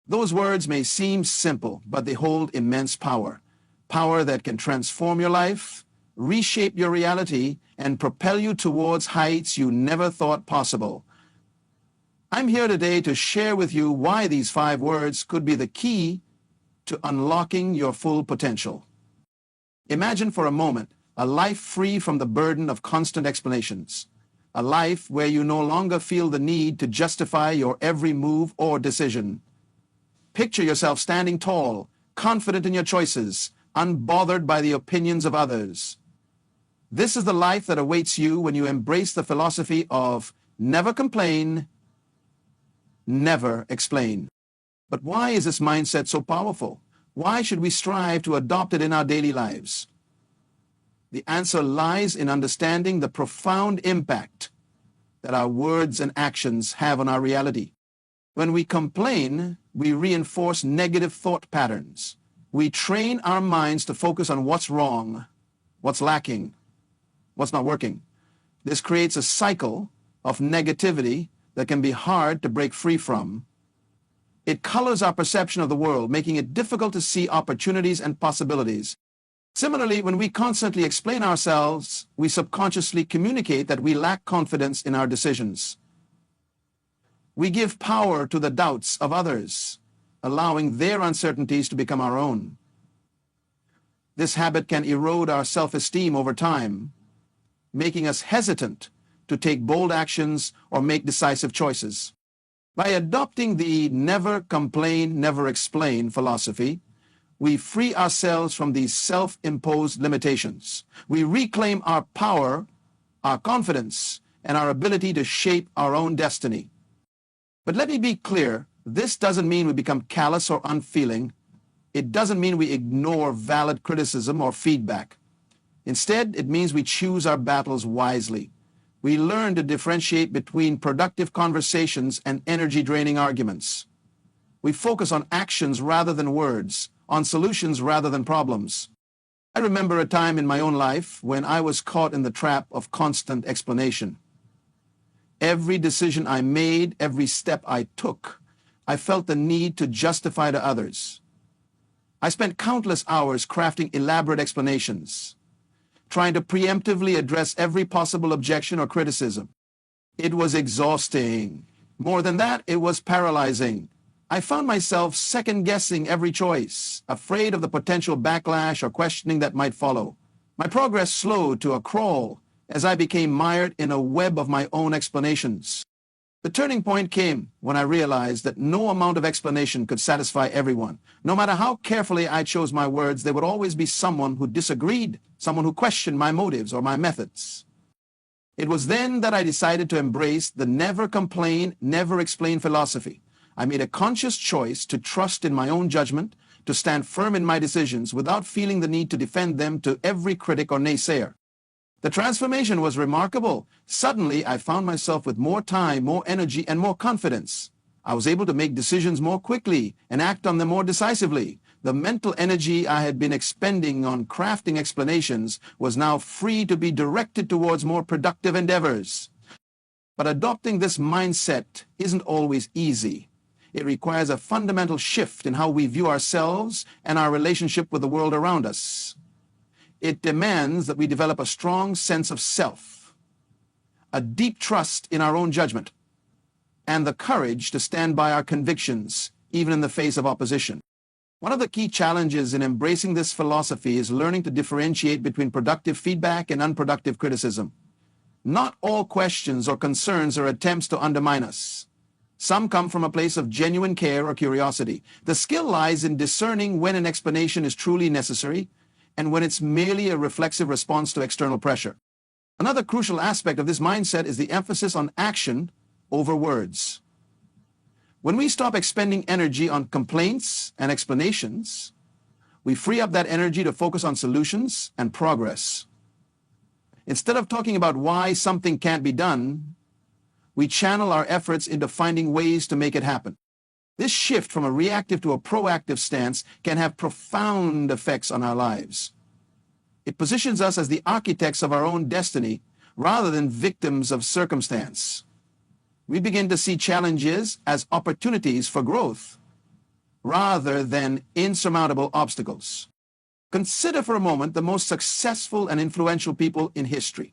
Those words may seem simple, but they hold immense power. Power that can transform your life, reshape your reality, and propel you towards heights you never thought possible. I'm here today to share with you why these 5 words could be the key to unlocking your full potential. Imagine for a moment a life free from the burden of constant explanations. A life where you no longer feel the need to justify your every move or decision. Picture yourself standing tall, confident in your choices, unbothered by the opinions of others. This is the life that awaits you when you embrace the philosophy of never complain, never explain. But why is this mindset so powerful? Why should we strive to adopt it in our daily lives? The answer lies in understanding the profound impact that our words and actions have on our reality. When we complain, we reinforce negative thought patterns. We train our minds to focus on what's wrong, what's lacking, what's not working. This creates a cycle of negativity that can be hard to break free from. It colors our perception of the world, making it difficult to see opportunities and possibilities. Similarly, when we constantly explain ourselves, we subconsciously communicate that we lack confidence in our decisions. We give power to the doubts of others, allowing their uncertainties to become our own. This habit can erode our self-esteem over time, making us hesitant to take bold actions or make decisive choices. By adopting the never complain, never explain philosophy, we free ourselves from these self-imposed limitations. We reclaim our power, our confidence, and our ability to shape our own destiny. But let me be clear, this doesn't mean we become callous or unfeeling. It doesn't mean we ignore valid criticism or feedback. Instead, it means we choose our battles wisely. We learn to differentiate between productive conversations and energy-draining arguments. We focus on actions rather than words, on solutions rather than problems. I remember a time in my own life when I was caught in the trap of constant explanation. Every decision I made, every step I took, I felt the need to justify to others. I spent countless hours crafting elaborate explanations, trying to preemptively address every possible objection or criticism. It was exhausting. More than that, it was paralyzing. I found myself second-guessing every choice, afraid of the potential backlash or questioning that might follow. My progress slowed to a crawl as I became mired in a web of my own explanations. The turning point came when I realized that no amount of explanation could satisfy everyone. No matter how carefully I chose my words, there would always be someone who disagreed, someone who questioned my motives or my methods. It was then that I decided to embrace the never complain, never explain philosophy. I made a conscious choice to trust in my own judgment, to stand firm in my decisions without feeling the need to defend them to every critic or naysayer. The transformation was remarkable. Suddenly, I found myself with more time, more energy, and more confidence. I was able to make decisions more quickly and act on them more decisively. The mental energy I had been expending on crafting explanations was now free to be directed towards more productive endeavors. But adopting this mindset isn't always easy. It requires a fundamental shift in how we view ourselves and our relationship with the world around us. It demands that we develop a strong sense of self, a deep trust in our own judgment, and the courage to stand by our convictions, even in the face of opposition. One of the key challenges in embracing this philosophy is learning to differentiate between productive feedback and unproductive criticism. Not all questions or concerns are attempts to undermine us. Some come from a place of genuine care or curiosity. The skill lies in discerning when an explanation is truly necessary and when it's merely a reflexive response to external pressure. Another crucial aspect of this mindset is the emphasis on action over words. When we stop expending energy on complaints and explanations, we free up that energy to focus on solutions and progress. Instead of talking about why something can't be done, we channel our efforts into finding ways to make it happen. This shift from a reactive to a proactive stance can have profound effects on our lives. It positions us as the architects of our own destiny rather than victims of circumstance. We begin to see challenges as opportunities for growth rather than insurmountable obstacles. Consider for a moment the most successful and influential people in history.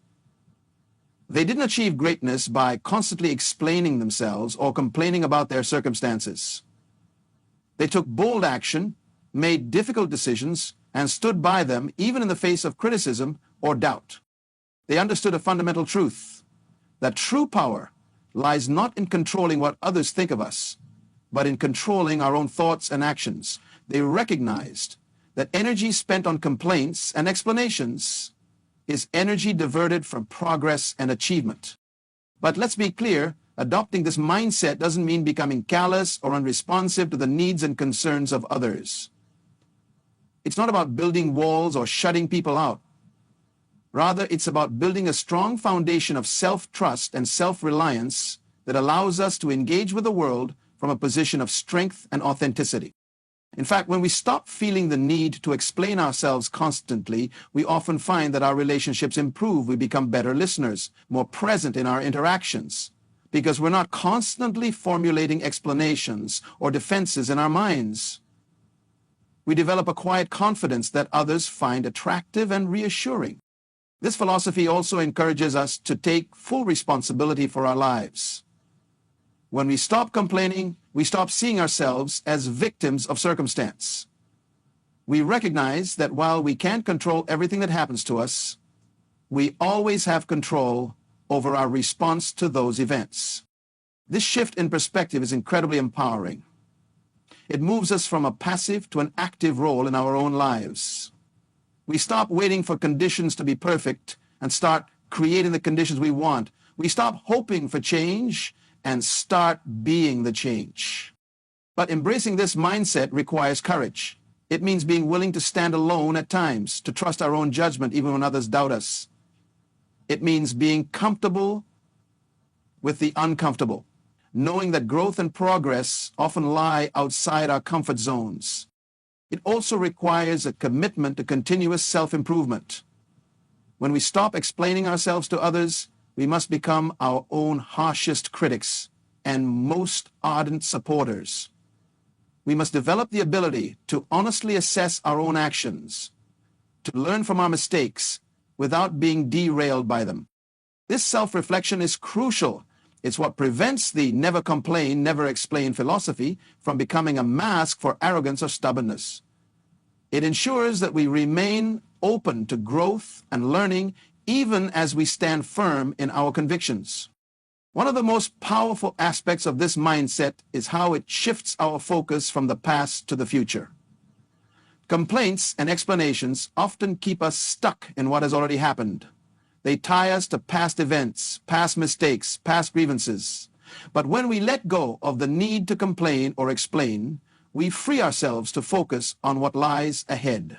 They didn't achieve greatness by constantly explaining themselves or complaining about their circumstances. They took bold action, made difficult decisions, and stood by them even in the face of criticism or doubt. They understood a fundamental truth, that true power lies not in controlling what others think of us, but in controlling our own thoughts and actions. They recognized that energy spent on complaints and explanations is energy diverted from progress and achievement. But let's be clear, adopting this mindset doesn't mean becoming callous or unresponsive to the needs and concerns of others. It's not about building walls or shutting people out. Rather, it's about building a strong foundation of self-trust and self-reliance that allows us to engage with the world from a position of strength and authenticity. In fact, when we stop feeling the need to explain ourselves constantly, we often find that our relationships improve. We become better listeners, more present in our interactions, because we're not constantly formulating explanations or defenses in our minds. We develop a quiet confidence that others find attractive and reassuring. This philosophy also encourages us to take full responsibility for our lives. When we stop complaining, we stop seeing ourselves as victims of circumstance. We recognize that while we can't control everything that happens to us, we always have control over our response to those events. This shift in perspective is incredibly empowering. It moves us from a passive to an active role in our own lives. We stop waiting for conditions to be perfect and start creating the conditions we want. We stop hoping for change and start being the change. But embracing this mindset requires courage. It means being willing to stand alone at times, to trust our own judgment even when others doubt us. It means being comfortable with the uncomfortable, knowing that growth and progress often lie outside our comfort zones. It also requires a commitment to continuous self-improvement. When we stop explaining ourselves to others, we must become our own harshest critics and most ardent supporters. We must develop the ability to honestly assess our own actions, to learn from our mistakes without being derailed by them. This self-reflection is crucial. It's what prevents the never complain, never explain philosophy from becoming a mask for arrogance or stubbornness. It ensures that we remain open to growth and learning even as we stand firm in our convictions. One of the most powerful aspects of this mindset is how it shifts our focus from the past to the future. Complaints and explanations often keep us stuck in what has already happened. They tie us to past events, past mistakes, past grievances. But when we let go of the need to complain or explain, we free ourselves to focus on what lies ahead.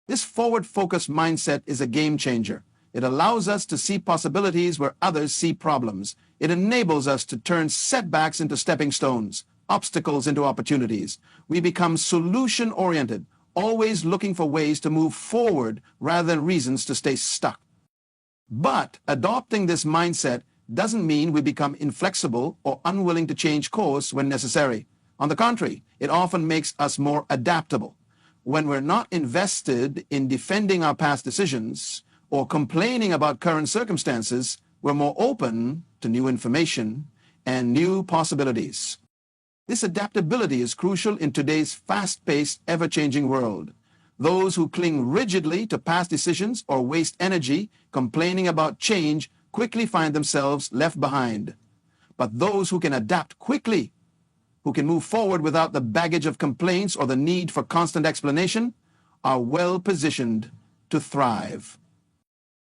This forward-focused mindset is a game changer. It allows us to see possibilities where others see problems. It enables us to turn setbacks into stepping stones, obstacles into opportunities. We become solution-oriented, always looking for ways to move forward rather than reasons to stay stuck. But adopting this mindset doesn't mean we become inflexible or unwilling to change course when necessary. On the contrary, it often makes us more adaptable. When we're not invested in defending our past decisions or complaining about current circumstances, we're more open to new information and new possibilities. This adaptability is crucial in today's fast-paced, ever-changing world. Those who cling rigidly to past decisions or waste energy complaining about change quickly find themselves left behind. But those who can adapt quickly, who can move forward without the baggage of complaints or the need for constant explanation, are well positioned to thrive.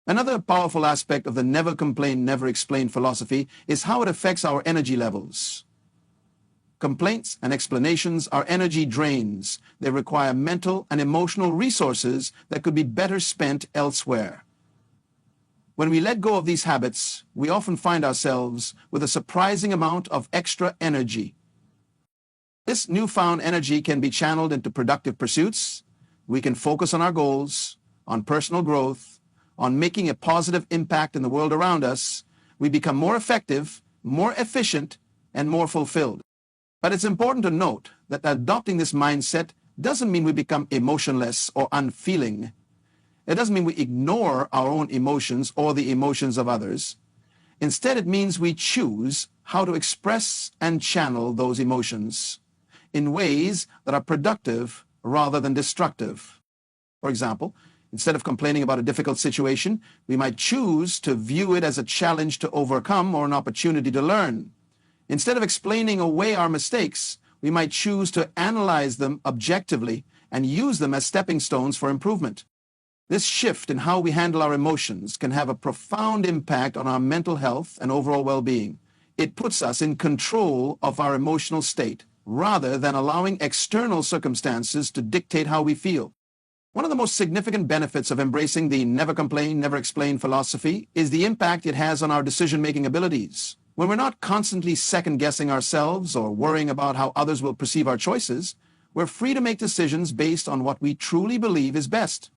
Another powerful aspect of the never complain, never explain philosophy is how it affects our energy levels. Complaints and explanations are energy drains. They require mental and emotional resources that could be better spent elsewhere. When we let go of these habits, we often find ourselves with a surprising amount of extra energy. This newfound energy can be channeled into productive pursuits. We can focus on our goals, on personal growth, on making a positive impact in the world around us. We become more effective, more efficient, and more fulfilled. But it's important to note that adopting this mindset doesn't mean we become emotionless or unfeeling. It doesn't mean we ignore our own emotions or the emotions of others. Instead, it means we choose how to express and channel those emotions in ways that are productive rather than destructive. For example, instead of complaining about a difficult situation, we might choose to view it as a challenge to overcome or an opportunity to learn. Instead of explaining away our mistakes, we might choose to analyze them objectively and use them as stepping stones for improvement. This shift in how we handle our emotions can have a profound impact on our mental health and overall well-being. It puts us in control of our emotional state rather than allowing external circumstances to dictate how we feel. One of the most significant benefits of embracing the never complain, never explain philosophy is the impact it has on our decision-making abilities. When we're not constantly second-guessing ourselves or worrying about how others will perceive our choices, we're free to make decisions based on what we truly believe is best.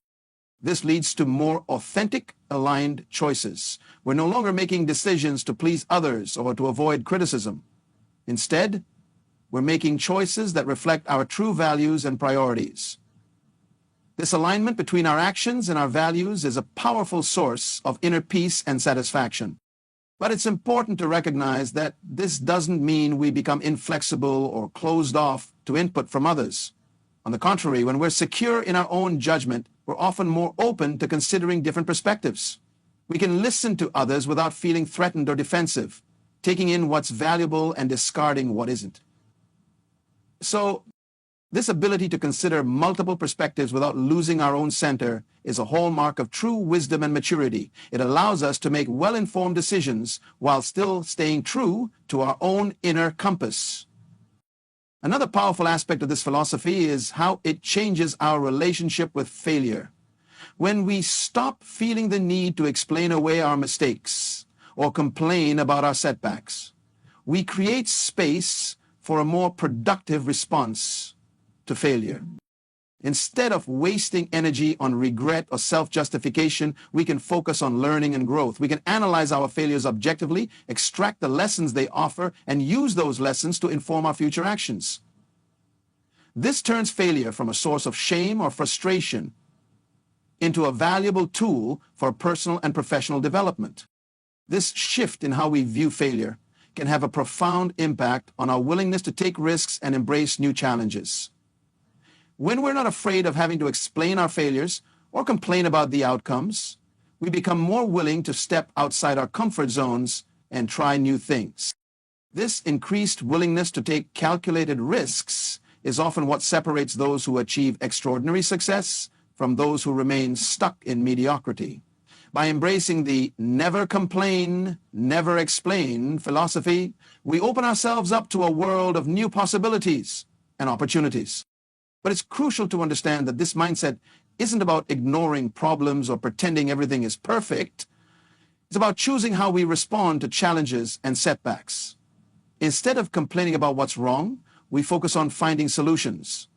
This leads to more authentic, aligned choices. We're no longer making decisions to please others or to avoid criticism. Instead, we're making choices that reflect our true values and priorities. This alignment between our actions and our values is a powerful source of inner peace and satisfaction. But it's important to recognize that this doesn't mean we become inflexible or closed off to input from others. On the contrary, when we're secure in our own judgment, we're often more open to considering different perspectives. We can listen to others without feeling threatened or defensive, taking in what's valuable and discarding what isn't. So, this ability to consider multiple perspectives without losing our own center is a hallmark of true wisdom and maturity. It allows us to make well-informed decisions while still staying true to our own inner compass. Another powerful aspect of this philosophy is how it changes our relationship with failure. When we stop feeling the need to explain away our mistakes or complain about our setbacks, we create space for a more productive response to failure. Instead of wasting energy on regret or self-justification, we can focus on learning and growth. We can analyze our failures objectively, extract the lessons they offer, and use those lessons to inform our future actions. This turns failure from a source of shame or frustration into a valuable tool for personal and professional development. This shift in how we view failure can have a profound impact on our willingness to take risks and embrace new challenges. When we're not afraid of having to explain our failures or complain about the outcomes, we become more willing to step outside our comfort zones and try new things. This increased willingness to take calculated risks is often what separates those who achieve extraordinary success from those who remain stuck in mediocrity. By embracing the never complain, never explain philosophy, we open ourselves up to a world of new possibilities and opportunities. But it's crucial to understand that this mindset isn't about ignoring problems or pretending everything is perfect. It's about choosing how we respond to challenges and setbacks. Instead of complaining about what's wrong, we focus on finding solutions.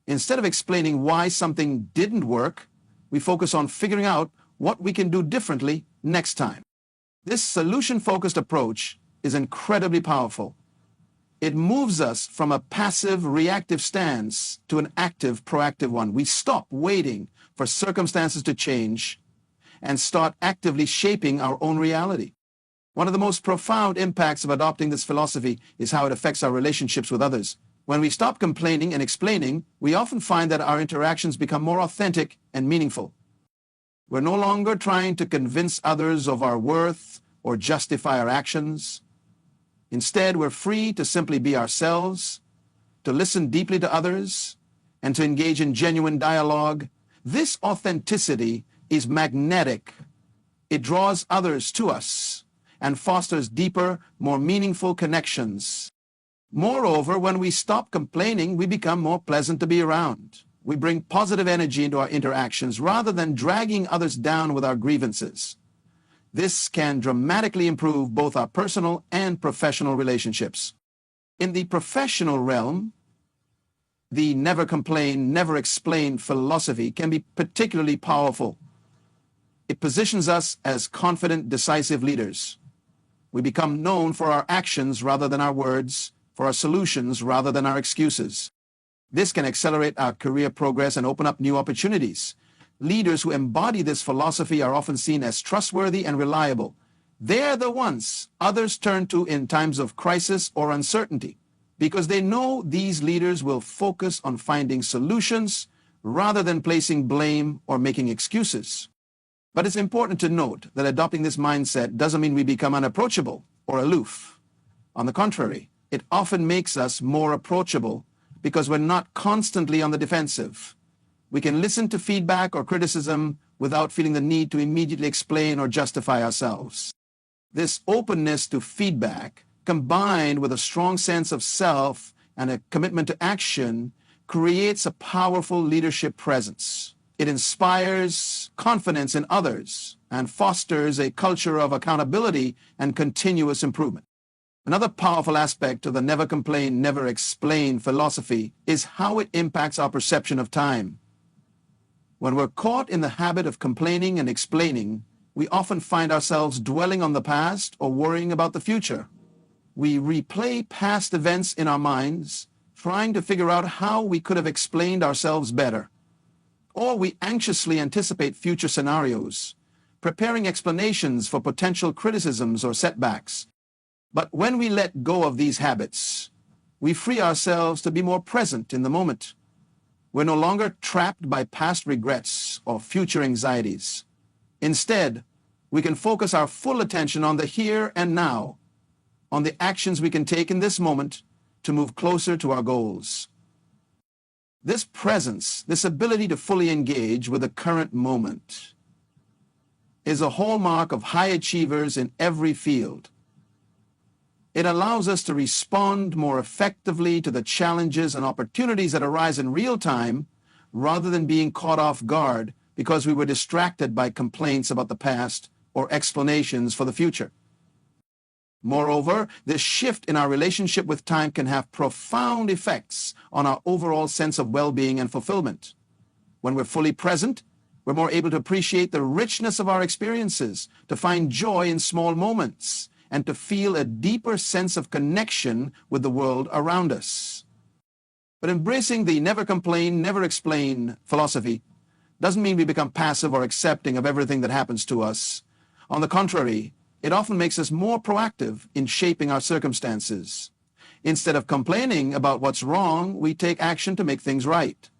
Instead of explaining why something didn't work, we focus on figuring out what we can do differently next time. This solution-focused approach is incredibly powerful. It moves us from a passive, reactive stance to an active, proactive one. We stop waiting for circumstances to change and start actively shaping our own reality. One of the most profound impacts of adopting this philosophy is how it affects our relationships with others. When we stop complaining and explaining, we often find that our interactions become more authentic and meaningful. We're no longer trying to convince others of our worth or justify our actions. Instead, we're free to simply be ourselves, to listen deeply to others, and to engage in genuine dialogue. This authenticity is magnetic. It draws others to us and fosters deeper, more meaningful connections. Moreover, when we stop complaining, we become more pleasant to be around. We bring positive energy into our interactions rather than dragging others down with our grievances. This can dramatically improve both our personal and professional relationships. In the professional realm, the never complain, never explain philosophy can be particularly powerful. It positions us as confident, decisive leaders. We become known for our actions rather than our words, for our solutions rather than our excuses. This can accelerate our career progress and open up new opportunities. Leaders who embody this philosophy are often seen as trustworthy and reliable. They're the ones others turn to in times of crisis or uncertainty, because they know these leaders will focus on finding solutions rather than placing blame or making excuses. But it's important to note that adopting this mindset doesn't mean we become unapproachable or aloof. On the contrary, it often makes us more approachable because we're not constantly on the defensive. We can listen to feedback or criticism without feeling the need to immediately explain or justify ourselves. This openness to feedback, combined with a strong sense of self and a commitment to action, creates a powerful leadership presence. It inspires confidence in others and fosters a culture of accountability and continuous improvement. Another powerful aspect of the never complain, never explain philosophy is how it impacts our perception of time. When we're caught in the habit of complaining and explaining, we often find ourselves dwelling on the past or worrying about the future. We replay past events in our minds, trying to figure out how we could have explained ourselves better. Or we anxiously anticipate future scenarios, preparing explanations for potential criticisms or setbacks. But when we let go of these habits, we free ourselves to be more present in the moment. We're no longer trapped by past regrets or future anxieties. Instead, we can focus our full attention on the here and now, on the actions we can take in this moment to move closer to our goals. This presence, this ability to fully engage with the current moment, is a hallmark of high achievers in every field. It allows us to respond more effectively to the challenges and opportunities that arise in real time, rather than being caught off guard because we were distracted by complaints about the past or explanations for the future. Moreover, this shift in our relationship with time can have profound effects on our overall sense of well-being and fulfillment. When we're fully present, we're more able to appreciate the richness of our experiences, to find joy in small moments, and to feel a deeper sense of connection with the world around us. But embracing the never complain, never explain philosophy doesn't mean we become passive or accepting of everything that happens to us. On the contrary, it often makes us more proactive in shaping our circumstances. Instead of complaining about what's wrong, we take action to make things right.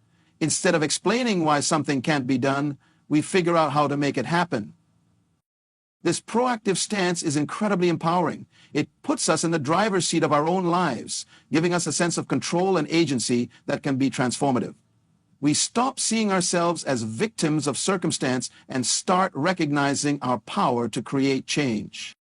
Instead of explaining why something can't be done, we figure out how to make it happen. This proactive stance is incredibly empowering. It puts us in the driver's seat of our own lives, giving us a sense of control and agency that can be transformative. We stop seeing ourselves as victims of circumstance and start recognizing our power to create change.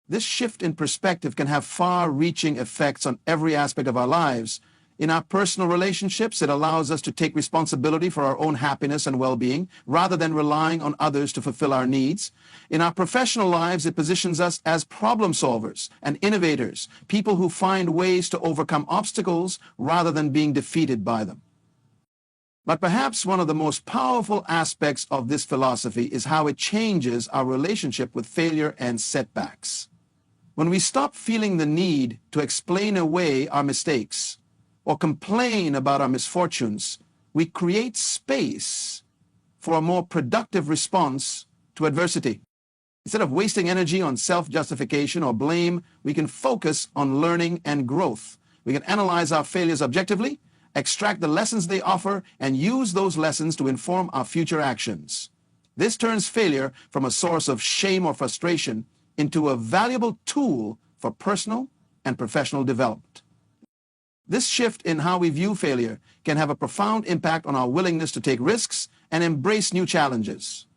This shift in perspective can have far-reaching effects on every aspect of our lives. In our personal relationships, it allows us to take responsibility for our own happiness and well-being, rather than relying on others to fulfill our needs. In our professional lives, it positions us as problem solvers and innovators, people who find ways to overcome obstacles rather than being defeated by them. But perhaps one of the most powerful aspects of this philosophy is how it changes our relationship with failure and setbacks. When we stop feeling the need to explain away our mistakes or complain about our misfortunes, we create space for a more productive response to adversity. Instead of wasting energy on self-justification or blame, we can focus on learning and growth. We can analyze our failures objectively, extract the lessons they offer, and use those lessons to inform our future actions. This turns failure from a source of shame or frustration into a valuable tool for personal and professional development. This shift in how we view failure can have a profound impact on our willingness to take risks and embrace new challenges.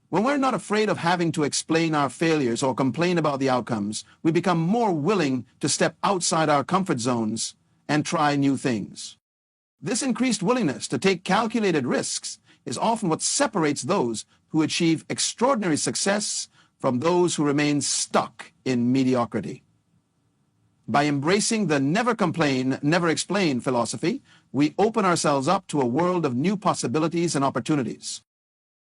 When we're not afraid of having to explain our failures or complain about the outcomes, we become more willing to step outside our comfort zones and try new things. This increased willingness to take calculated risks is often what separates those who achieve extraordinary success from those who remain stuck in mediocrity. By embracing the never complain, never explain philosophy, we open ourselves up to a world of new possibilities and opportunities.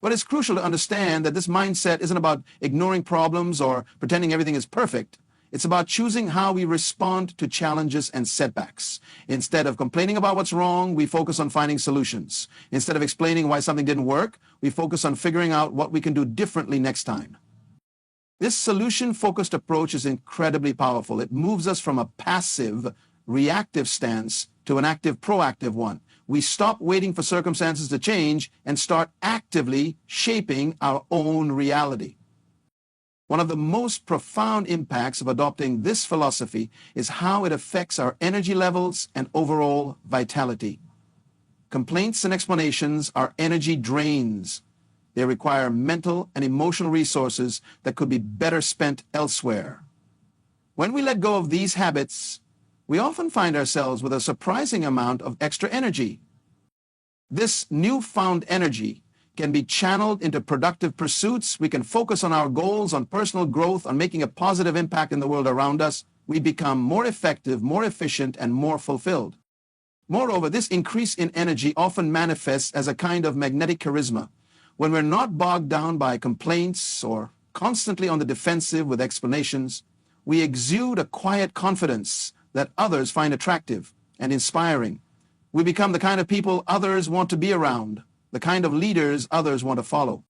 But it's crucial to understand that this mindset isn't about ignoring problems or pretending everything is perfect. It's about choosing how we respond to challenges and setbacks. Instead of complaining about what's wrong, we focus on finding solutions. Instead of explaining why something didn't work, we focus on figuring out what we can do differently next time. This solution-focused approach is incredibly powerful. It moves us from a passive, reactive stance to an active, proactive one. We stop waiting for circumstances to change and start actively shaping our own reality. One of the most profound impacts of adopting this philosophy is how it affects our energy levels and overall vitality. Complaints and explanations are energy drains. They require mental and emotional resources that could be better spent elsewhere. When we let go of these habits, we often find ourselves with a surprising amount of extra energy. This newfound energy can be channeled into productive pursuits. We can focus on our goals, on personal growth, on making a positive impact in the world around us. We become more effective, more efficient, and more fulfilled. Moreover, this increase in energy often manifests as a kind of magnetic charisma. When we're not bogged down by complaints or constantly on the defensive with explanations, we exude a quiet confidence that others find attractive and inspiring. We become the kind of people others want to be around, the kind of leaders others want to follow.